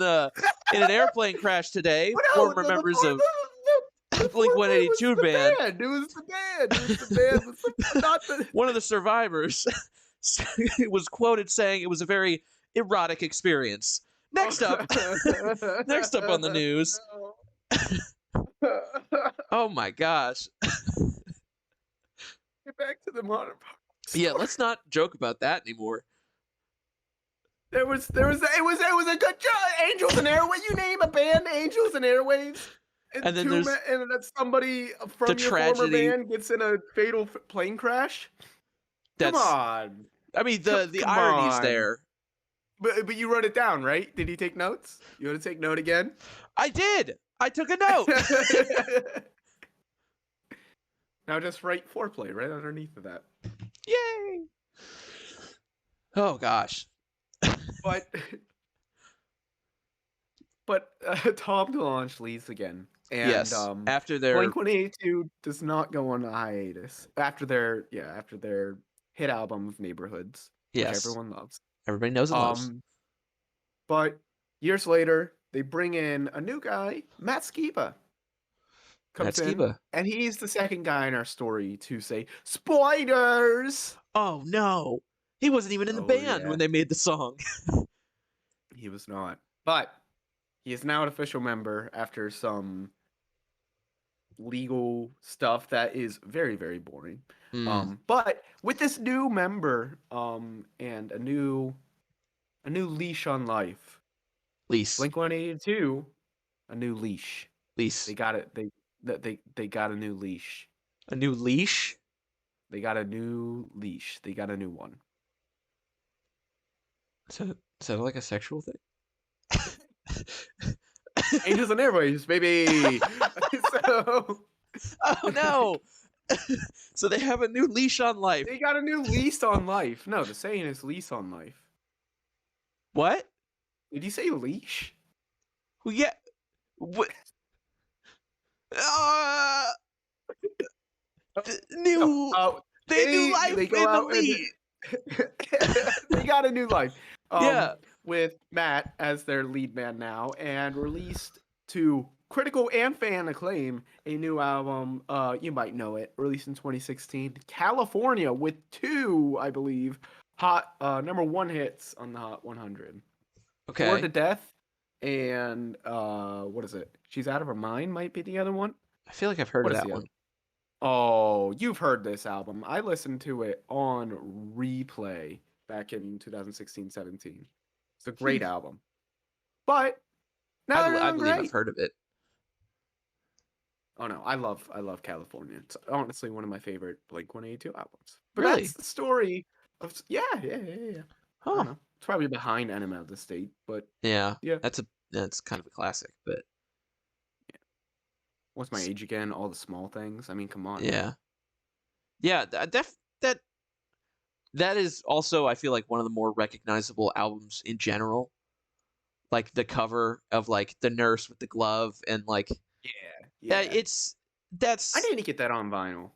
an airplane crash today. Former members of Blink-182 band. It was the band. One of the survivors was quoted saying it was a very erotic experience. Next up on the news. Oh my gosh. Get back to the modern part. Yeah, let's not joke about that anymore. It was a good job. Angels and Airwaves. You name a band, Angels and Airwaves. And then there's and that somebody from your former band gets in a fatal plane crash. Come on. I mean, the irony's there. But you wrote it down, right? Did you take notes? You want to take note again? I did. I took a note. Now just write foreplay right underneath of that. Yay! Oh gosh. But Tom DeLonge leaves again. And, yes. After their Blink-182 does not go on a hiatus. After their hit album of Neighborhoods, which Yes. everyone loves. Everybody knows and loves. But years later, they bring in a new guy, Matt Skiba. Comes in, and he's the second guy in our story to say, spoiders! Oh, no. He wasn't even in the band when they made the song. He was not. But he is now an official member after some legal stuff that is very, very boring. But with this new member and a new leash on life. Blink-182, a new leash. They got it. They got a new leash. A new leash? They got a new leash. They got a new one. Is that like a sexual thing? Angels and Airwaves, baby. Oh no. So they have a new leash on life. They got a new lease on life. No, the saying is lease on life. What? Did you say leash? Well, yeah. What? New life they go out they got a new life. With Matt as their lead man now, and released to critical and fan acclaim a new album. You might know it, released in 2016, California, with 2, I believe, hot #1 hits on the Hot 100. Okay. Bored to Death and what is it? She's Out of Her Mind might be the other one. I feel like I've heard of that one. Oh, you've heard this album. I listened to it on replay back in 2016-17. It's a great album. But now I believe I've heard of it. Oh no, I love California. It's honestly one of my favorite Blink-182 albums. But really? That's the story of yeah. Huh. It's probably behind Enema of the State, but yeah. That's kind of a classic, but What's My Age Again? All the Small Things. I mean, come on. Yeah. Yeah, that is also, I feel like, one of the more recognizable albums in general. Like the cover of like the nurse with the glove and like Yeah. That's I need to get that on vinyl.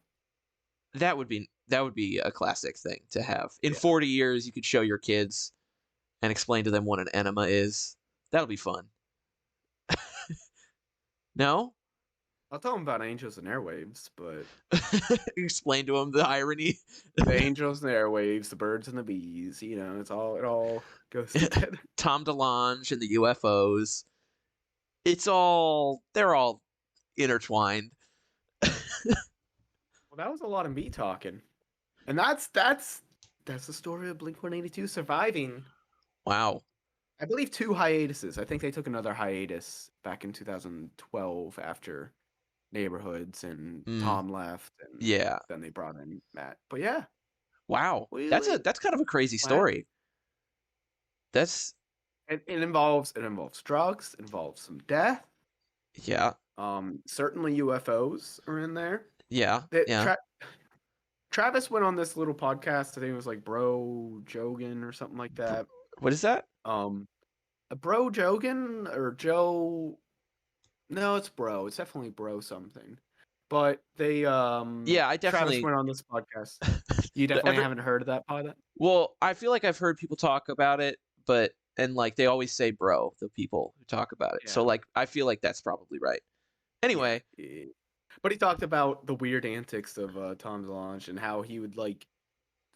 That would be a classic thing to have. In 40 years you could show your kids and explain to them what an enema is. That'll be fun. No? I'll tell them about Angels and Airwaves, but explain to them the irony. The Angels and Airwaves, the birds and the bees, it all goes together. Tom DeLonge and the UFOs. They're all intertwined. Well, that was a lot of me talking. And that's the story of Blink-182 surviving. Wow. I believe 2 hiatuses. I think they took another hiatus back in 2012 after Neighborhoods and Tom left, and then they brought in Matt. But yeah, wow, that's kind of a crazy story. That's it involves drugs, it involves some death. Yeah. Certainly UFOs are in there. Yeah. Travis went on this little podcast. I think it was like Bro Jogan or something like that. What is that? Bro Jogan or Joe. No, it's Bro. It's definitely Bro something. But they I definitely Travis went on this podcast. You definitely haven't heard of that pod? Well, I feel like I've heard people talk about it, and like they always say bro, the people who talk about it. Yeah. So like I feel like that's probably right. Anyway. Yeah. But he talked about the weird antics of Tom DeLonge and how he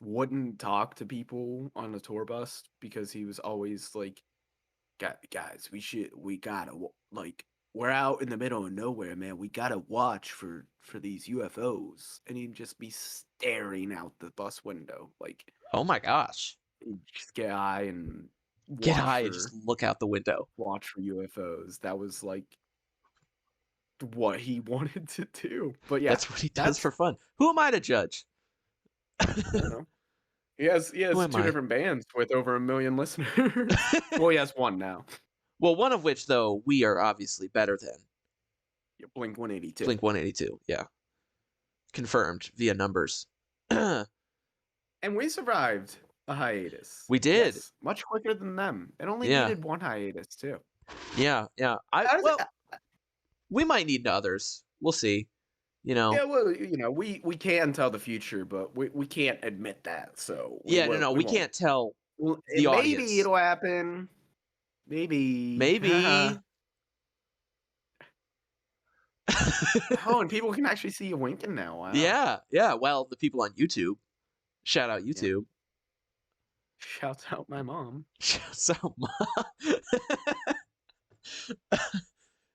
wouldn't talk to people on the tour bus because he was always like, guys, we gotta like, we're out in the middle of nowhere, man. We gotta watch for these UFOs, and he'd just be staring out the bus window, like, oh my gosh, just get high and just look out the window, watch for UFOs. That was like what he wanted to do. But yeah, that's what he does for fun. Who am I to judge? I don't know. He has 2 different bands with over 1 million listeners. Well, he has 1 now. Well, one of which, though, we are obviously better than. Blink-182. Blink-182, yeah. Confirmed via numbers. And we survived a hiatus. We did. Yes, much quicker than them. It only needed 1 hiatus, too. Yeah. We might need others. We'll see. You know? Yeah, well, we can tell the future, but we can't admit that, so Yeah, no, we we won't. can't tell Well, the maybe audience. it'll happen. Maybe. Maybe. Oh, and people can actually see you winking now. Wow. Yeah. Well, the people on YouTube. Shout out Yeah. YouTube. Shouts out my mom. Shouts out, Mom.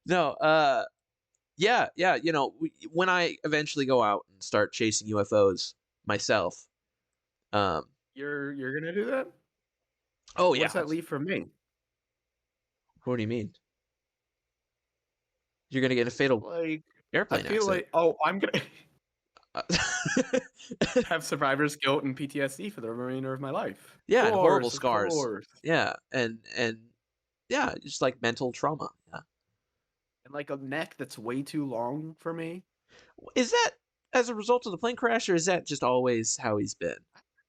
No, yeah. When I eventually go out and start chasing UFOs myself, um, You're gonna do that? oh yeah. What's that leave for me? What do you mean? You're gonna get a fatal Like, I airplane feel accident. like, I'm gonna have survivor's guilt and PTSD for the remainder of my life. Yeah, Of and horrible course, of scars. course. Yeah, and yeah, just like mental trauma. Yeah. And like a neck that's way too long for me. Is that as a result of the plane crash, or is that just always how he's been?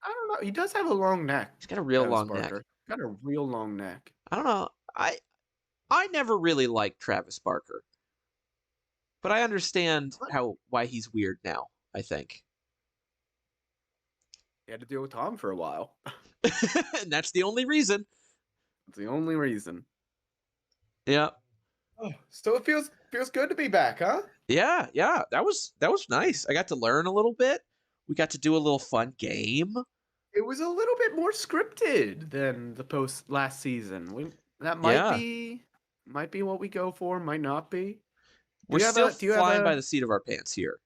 I don't know. He does have a long neck. He's got a real Travis long neck. Barker. Got a real long neck. I don't know. I never really liked Travis Barker, but I understand why he's weird now. I think. He had to deal with Tom for a while. And that's the only reason. That's the only reason. Yeah. Oh, so it feels good to be back, huh? Yeah. That was nice. I got to learn a little bit. We got to do a little fun game. It was a little bit more scripted than the post last season. That might be what we go for, might not be. We're still flying by the seat of our pants here.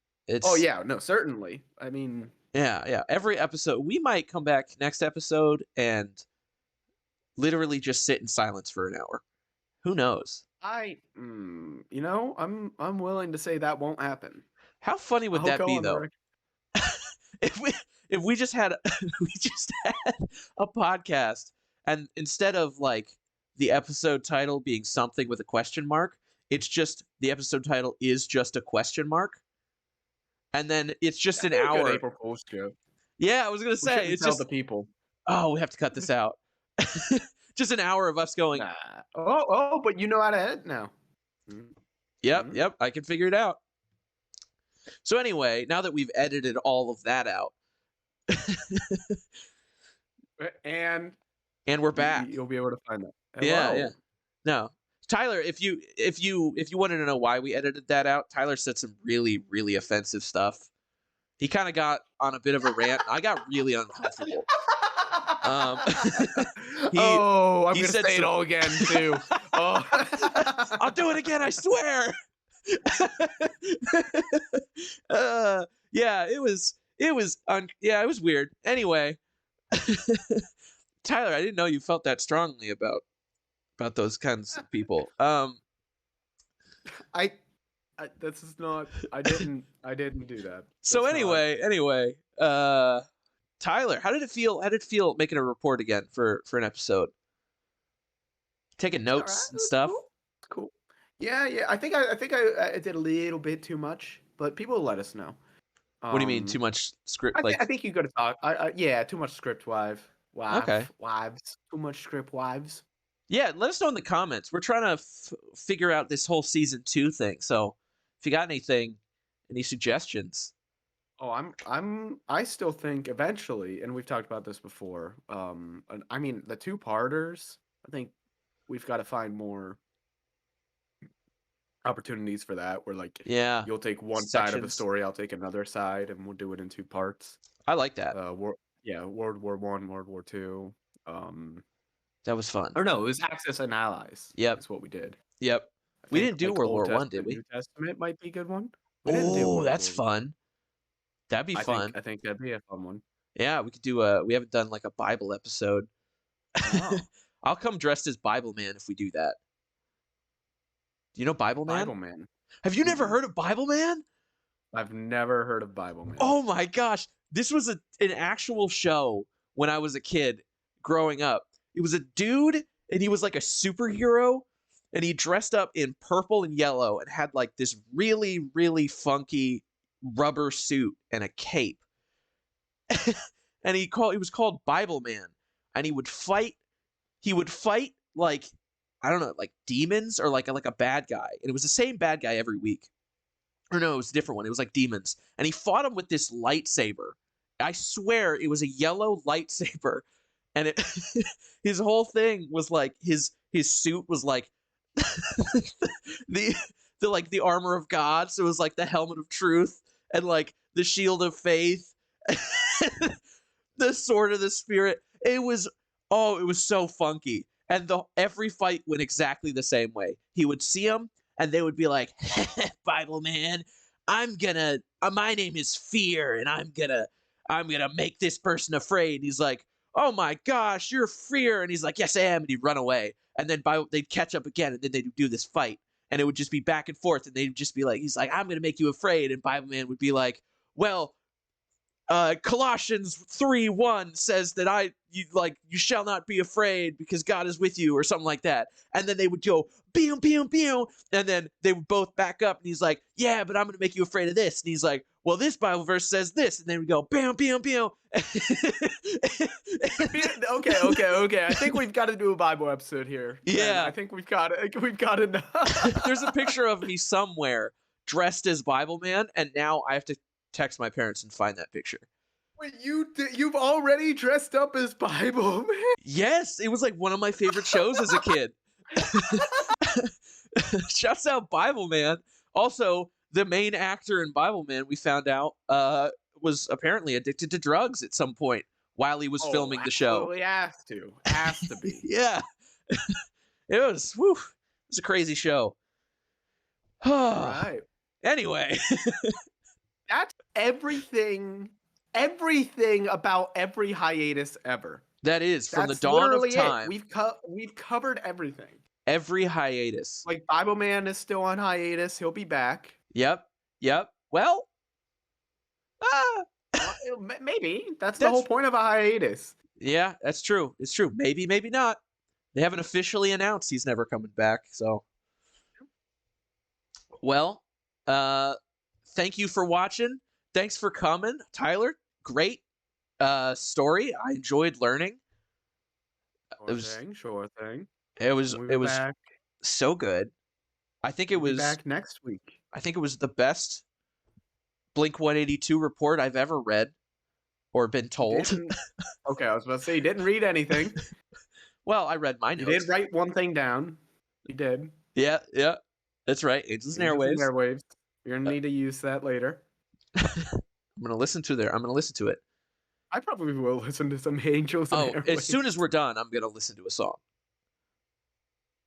Oh yeah, no, certainly. I mean, yeah. Every episode, we might come back next episode and literally just sit in silence for an hour. Who knows? I'm willing to say that won't happen. How funny would that be, though? if we just had a podcast, and instead of like the episode title being something with a question mark, it's just the episode title is just a question mark, and then it's just an hour. Good April Fool's joke. Yeah, I was gonna say it's just the people. Oh, we have to cut this out. Just an hour of us going. Nah. Oh, but you know how to edit now. Yep, I can figure it out. So anyway, now that we've edited all of that out, and we're back, you'll be able to find that. Hello. Yeah. No, Tyler, if you wanted to know why we edited that out, Tyler said some really, really offensive stuff. He kind of got on a bit of a rant. I got really uncomfortable. I'm gonna say it all again too. Oh. I'll do it again, I swear. Yeah, it was weird. Anyway, Tyler, I didn't know you felt that strongly about those kinds of people. This is not. I didn't do that. So anyway, Tyler, how did it feel? How did it feel making a report again for an episode? Taking notes and stuff. Cool. Yeah. I think I did a little bit too much, but people will let us know. What do you mean too much script? I think you got to talk. Yeah, too much script wives. Okay. Wives. Too much script wives. Yeah, let us know in the comments. We're trying to figure out this whole season 2 thing. So if you got any suggestions. Oh, I still think eventually, and we've talked about this before. I mean, the 2-parters. I think we've got to find more opportunities for that. Where you'll take one side of the story, I'll take another side, and we'll do it in 2 parts. I like that. World War I, World War II. That was fun. Or no, it was Axis and Allies. Yep, that's what we did. Yep, we didn't do World War I, did we? New Testament might be a good one. Oh, that's fun. That'd be fun. I think that'd be a fun one. Yeah, we could do we haven't done like a Bible episode. Oh. I'll come dressed as Bible Man if we do that. Do you know Bible Man? Bible Man. Have you never heard of Bible Man? I've never heard of Bible Man. Oh my gosh. This was an actual show when I was a kid growing up. It was a dude and he was like a superhero and he dressed up in purple and yellow and had like this really, really funky rubber suit and a cape. And he was called Bible Man, and he would fight like, I don't know, like demons or like a bad guy. And it was the same bad guy every week. Or no, it was a different one. It was like demons. And he fought him with this lightsaber. I swear it was a yellow lightsaber. And it his whole thing was like his suit was like the like the armor of God. So it was like the helmet of truth and like the shield of faith, the sword of the spirit. It was so funky. And every fight went exactly the same way. He would see him and they would be like, Bible man, my name is Fear, and I'm gonna make this person afraid. And he's like, oh my gosh, you're Fear. And he's like, yes, I am. And he'd run away. And then they'd catch up again, and then they'd do this fight. And it would just be back and forth. And they'd just be like, he's like, I'm gonna make you afraid. And Bible man would be like, well, Colossians 3:1 says that you shall not be afraid because God is with you, or something like that. And then they would go beam, beam, beam, and then they would both back up. And he's like, yeah, but I'm gonna make you afraid of this. And he's like, well, this Bible verse says this. And then we go bam, bam, bam. Okay. I think we've got to do a Bible episode here. Yeah, man. I think we've got it. There's a picture of me somewhere dressed as Bible man, and now I have to text my parents and find that picture. Wait, you've already dressed up as Bible man? Yes, it was like one of my favorite shows as a kid. Shouts out Bible man. Also, the main actor in Bible man, we found out, was apparently addicted to drugs at some point while he was filming the show. Has to be. Yeah. It was a crazy show. Right. Anyway. That's everything about every hiatus ever. That is, from the dawn of time. We've covered everything. Every hiatus. Like, Bible man is still on hiatus. He'll be back. Yep. Well, maybe. That's the whole point of a hiatus. Yeah, that's true. It's true. Maybe, maybe not. They haven't officially announced he's never coming back, so. Well, thank you for watching. Thanks for coming, Tyler. Great story. I enjoyed learning. Sure thing. It was back. So good. I think it was back next week. I think it was the best Blink 182 report I've ever read or been told. Okay, I was about to say you didn't read anything. Well, I read my notes. You did write one thing down. You did. Yeah. That's right. Angels and Airwaves. You're gonna need to use that later. I'm gonna listen to it. I probably will listen to some Angels and Airwaves. As soon as we're done, I'm gonna listen to a song.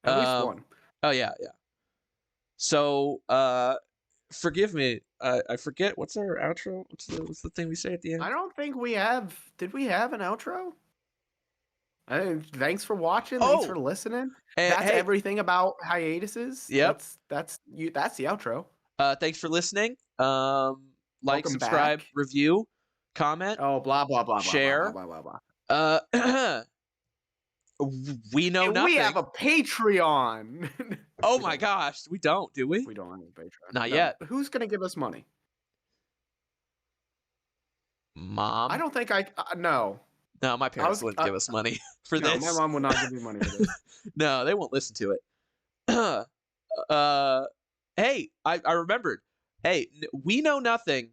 At least one. Oh yeah. So, forgive me. I forget what's our outro. What's the thing we say at the end? I don't think we have. Did we have an outro? Thanks for watching. Thanks for listening. That's everything about hiatuses. Yep. That's the outro. Thanks for listening. Like, subscribe, review, comment. Oh, blah blah blah. Share. Blah blah blah blah. We know nothing. We have a Patreon. Oh my gosh, we don't, do we? We don't have a Patreon. Not yet. Who's gonna give us money? Mom? I don't think no. No, my parents wouldn't give us money for this. My mom would not give me money for this. No, they won't listen to it. Hey, I remembered. Hey, we know nothing.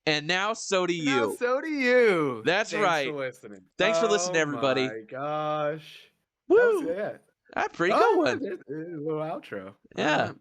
And now so do you. Now so do you. That's right. Thanks for listening. Thanks for listening, everybody. Oh my gosh. Woo! That was it. That's a pretty good one. A little outro. Yeah.